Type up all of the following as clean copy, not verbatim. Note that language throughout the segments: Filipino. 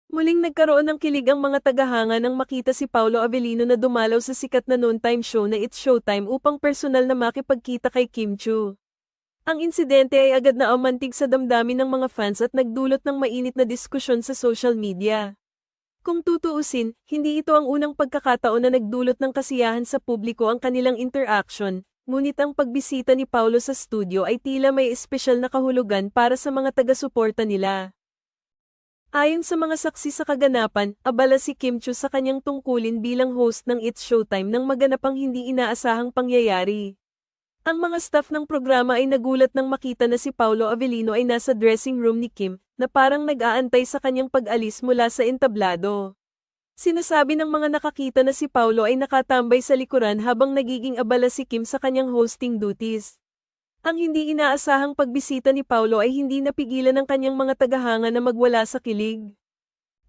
Muling nagkaroon ng kilig ang mga tagahanga nang makita si Paolo Avellino na dumalaw sa sikat na noontime show na It's Showtime upang personal na makipagkita kay Kim Chiu. Ang insidente ay agad na umantig sa damdamin ng mga fans at nagdulot ng mainit na diskusyon sa social media. Kung tutuusin, hindi ito ang unang pagkakataon na nagdulot ng kasiyahan sa publiko ang kanilang interaction, ngunit ang pagbisita ni Paolo sa studio ay tila may espesyal na kahulugan para sa mga taga-suporta nila. Ayon sa mga saksi sa kaganapan, abala si Kim Chiu sa kanyang tungkulin bilang host ng It's Showtime nang maganap ang hindi inaasahang pangyayari. Ang mga staff ng programa ay nagulat nang makita na si Paolo Avellino ay nasa dressing room ni Kim, na parang nag-aantay sa kanyang pag-alis mula sa entablado. Sinasabi ng mga nakakita na si Paolo ay nakatambay sa likuran habang nagiging abala si Kim sa kanyang hosting duties. Ang hindi inaasahang pagbisita ni Paolo ay hindi napigilan ng kanyang mga tagahanga na magwala sa kilig.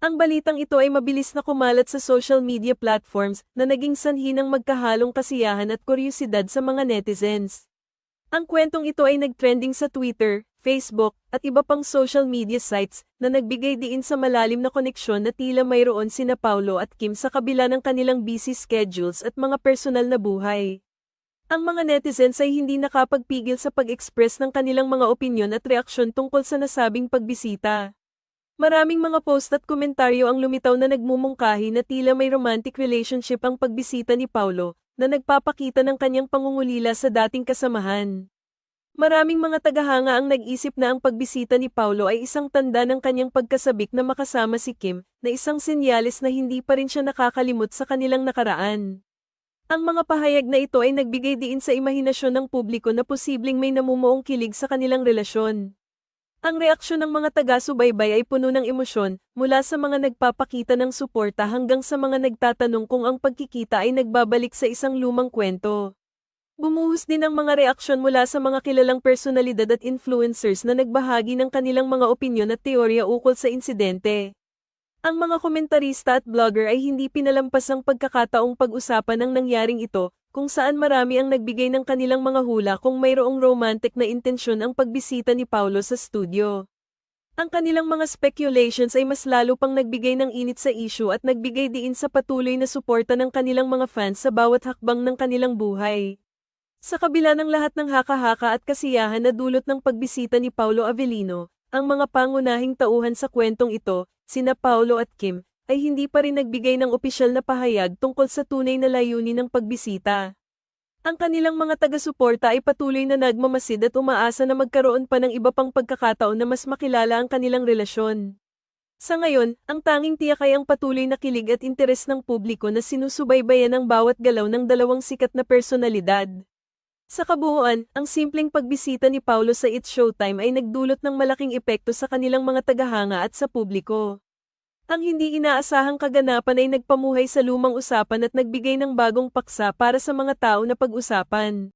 Ang balitang ito ay mabilis na kumalat sa social media platforms na naging sanhi ng magkahalong kasiyahan at kuryosidad sa mga netizens. Ang kwentong ito ay nagtrending sa Twitter, Facebook, at iba pang social media sites na nagbigay diin sa malalim na koneksyon na tila mayroon sina Paolo at Kim sa kabila ng kanilang busy schedules at mga personal na buhay. Ang mga netizens ay hindi nakapagpigil sa pag-express ng kanilang mga opinyon at reaksyon tungkol sa nasabing pagbisita. Maraming mga post at komentaryo ang lumitaw na nagmumungkahi na tila may romantic relationship ang pagbisita ni Paolo, na nagpapakita ng kanyang pangungulila sa dating kasamahan. Maraming mga tagahanga ang nag-isip na ang pagbisita ni Paolo ay isang tanda ng kanyang pagkasabik na makasama si Kim, na isang senyales na hindi pa rin siya nakakalimot sa kanilang nakaraan. Ang mga pahayag na ito ay nagbigay diin sa imahinasyon ng publiko na posibleng may namumuong kilig sa kanilang relasyon. Ang reaksyon ng mga taga-subaybay ay puno ng emosyon, mula sa mga nagpapakita ng suporta hanggang sa mga nagtatanong kung ang pagkikita ay nagbabalik sa isang lumang kwento. Bumuhos din ang mga reaksyon mula sa mga kilalang personalidad at influencers na nagbahagi ng kanilang mga opinyon at teorya ukol sa insidente. Ang mga komentarista at blogger ay hindi pinalampas ang pagkakataong pag-usapan ang nangyaring ito, kung saan marami ang nagbigay ng kanilang mga hula kung mayroong romantic na intensyon ang pagbisita ni Paolo sa studio. Ang kanilang mga speculations ay mas lalo pang nagbigay ng init sa issue at nagbigay diin sa patuloy na suporta ng kanilang mga fans sa bawat hakbang ng kanilang buhay. Sa kabila ng lahat ng haka-haka at kasiyahan na dulot ng pagbisita ni Paolo Avellino, ang mga pangunahing tauhan sa kwentong ito, sina Paolo at Kim, ay hindi pa rin nagbigay ng opisyal na pahayag tungkol sa tunay na layunin ng pagbisita. Ang kanilang mga taga-suporta ay patuloy na nagmamasid at umaasa na magkaroon pa ng iba pang pagkakataon na mas makilala ang kanilang relasyon. Sa ngayon, ang tanging tiyak ay ang patuloy na kilig at interes ng publiko na sinusubaybayan ang bawat galaw ng dalawang sikat na personalidad. Sa kabuuan, ang simpleng pagbisita ni Paolo sa It's Showtime ay nagdulot ng malaking epekto sa kanilang mga tagahanga at sa publiko. Ang hindi inaasahang kaganapan ay nagpamuhay sa lumang usapan at nagbigay ng bagong paksa para sa mga tao na pag-usapan.